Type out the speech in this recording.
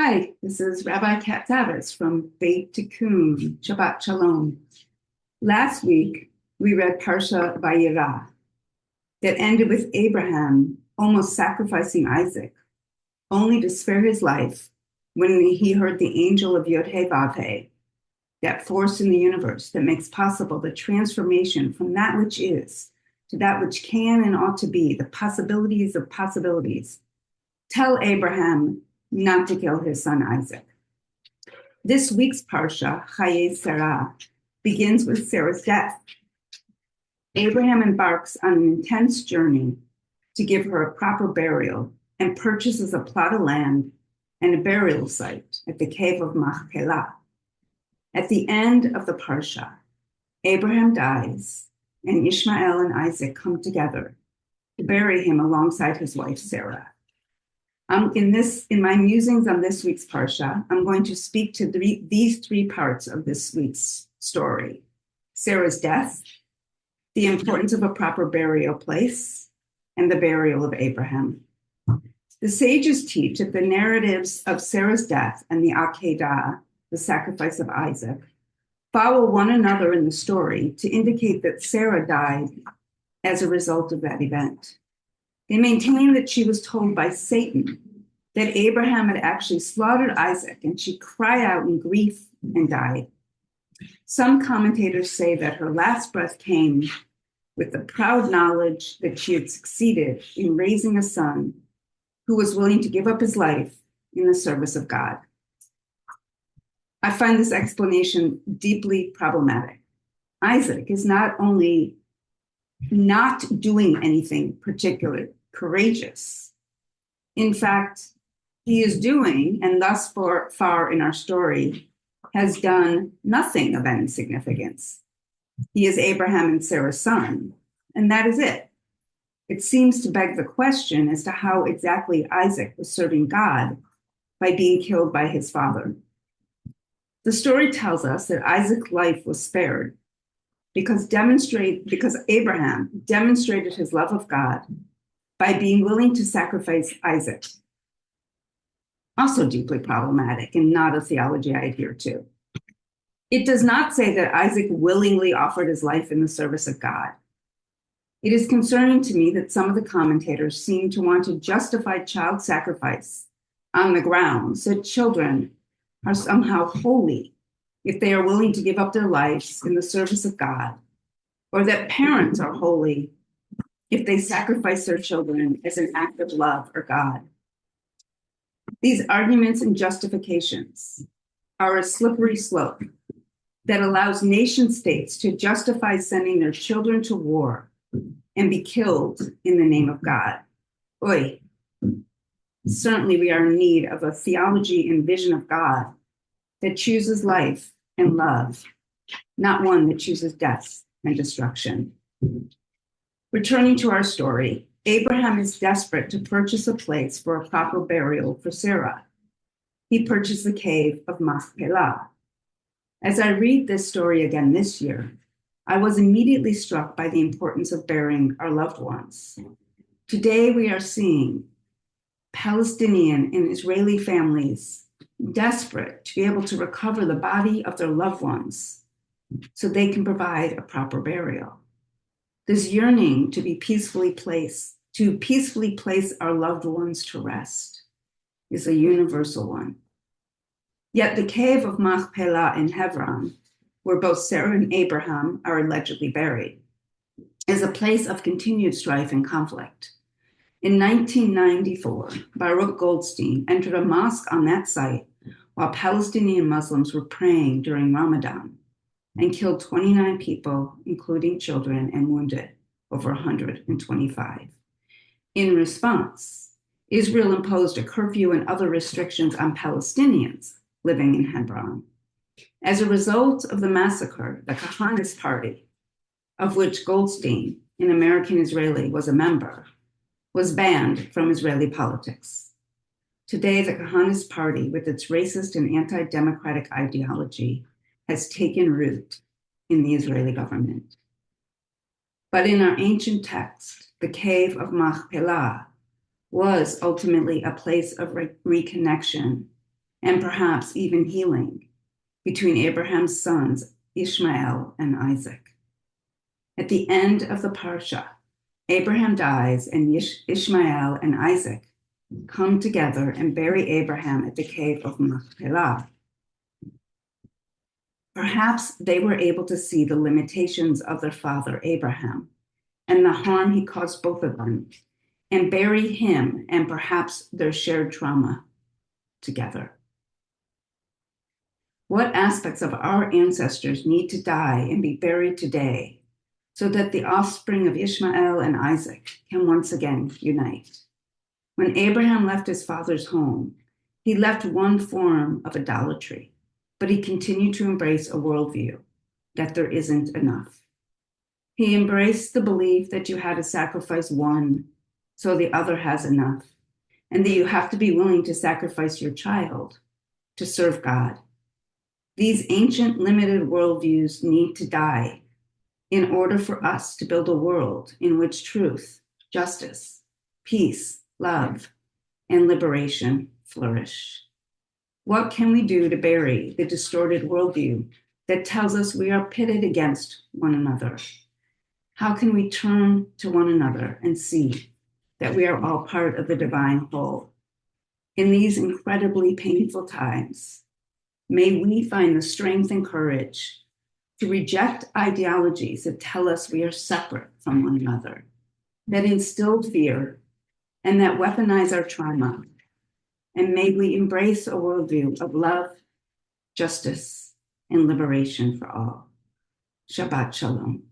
Hi, this is Rabbi Katzavis from Beit Tikkun, Shabbat Shalom. Last week, we read Parsha Vayera that ended with Abraham almost sacrificing Isaac, only to spare his life when he heard the angel of Yod-Heh Vav-Heh, that force in the universe that makes possible the transformation from that which is to that which can and ought to be, the possibilities of possibilities. Tell Abraham not to kill his son Isaac. This week's Parsha, Chayei, begins with Sarah's death. Abraham embarks on an intense journey to give her a proper burial and purchases a plot of land and a burial site at the cave of Machpelah. At the end of the Parsha, Abraham dies, and Ishmael and Isaac come together to bury him alongside his wife Sarah. In my musings on this week's Parsha, I'm going to speak to these three parts of this week's story: Sarah's death, the importance of a proper burial place, and the burial of Abraham. The sages teach that the narratives of Sarah's death and the Akedah, the sacrifice of Isaac, follow one another in the story to indicate that Sarah died as a result of that event. They maintain that she was told by Satan that Abraham had actually slaughtered Isaac, and she cried out in grief and died. Some commentators say that her last breath came with the proud knowledge that she had succeeded in raising a son who was willing to give up his life in the service of God. I find this explanation deeply problematic. Isaac is not only not doing anything particularly courageous. In fact, he is doing, and thus far in our story, has done nothing of any significance. He is Abraham and Sarah's son, and that is it. It seems to beg the question as to how exactly Isaac was serving God by being killed by his father. The story tells us that Isaac's life was spared because Abraham demonstrated his love of God by being willing to sacrifice Isaac. Also deeply problematic and not a theology I adhere to. It does not say that Isaac willingly offered his life in the service of God. It is concerning to me that some of the commentators seem to want to justify child sacrifice on the grounds that children are somehow holy if they are willing to give up their lives in the service of God, or that parents are holy if they sacrifice their children as an act of love or God. These arguments and justifications are a slippery slope that allows nation states to justify sending their children to war and be killed in the name of God. Oy. Certainly we are in need of a theology and vision of God that chooses life and love, not one that chooses death and destruction. Returning to our story, Abraham is desperate to purchase a place for a proper burial for Sarah. He purchased the cave of Machpelah. As I read this story again this year, I was immediately struck by the importance of burying our loved ones. Today we are seeing Palestinian and Israeli families desperate to be able to recover the body of their loved ones so they can provide a proper burial. This yearning to peacefully place our loved ones to rest is a universal one. Yet the cave of Machpelah in Hebron, where both Sarah and Abraham are allegedly buried, is a place of continued strife and conflict. In 1994, Baruch Goldstein entered a mosque on that site while Palestinian Muslims were praying during Ramadan and killed 29 people, including children, and wounded over 125. In response, Israel imposed a curfew and other restrictions on Palestinians living in Hebron. As a result of the massacre, the Kahanist Party, of which Goldstein, an American Israeli, was a member, was banned from Israeli politics. Today, the Kahanist Party, with its racist and anti-democratic ideology, has taken root in the Israeli government. But in our ancient text, the cave of Machpelah was ultimately a place of reconnection and perhaps even healing between Abraham's sons, Ishmael and Isaac. At the end of the Parsha, Abraham dies and Ishmael and Isaac come together and bury Abraham at the cave of Machpelah. Perhaps they were able to see the limitations of their father Abraham and the harm he caused both of them, and bury him and perhaps their shared trauma together. What aspects of our ancestors need to die and be buried today so that the offspring of Ishmael and Isaac can once again unite? When Abraham left his father's home, he left one form of idolatry, but he continued to embrace a worldview that there isn't enough. He embraced the belief that you had to sacrifice one so the other has enough, and that you have to be willing to sacrifice your child to serve God. These ancient limited worldviews need to die in order for us to build a world in which truth, justice, peace, love, and liberation flourish. What can we do to bury the distorted worldview that tells us we are pitted against one another? How can we turn to one another and see that we are all part of the divine whole? In these incredibly painful times, may we find the strength and courage to reject ideologies that tell us we are separate from one another, that instill fear, and that weaponize our trauma. And may we embrace a worldview of love, justice, and liberation for all. Shabbat Shalom.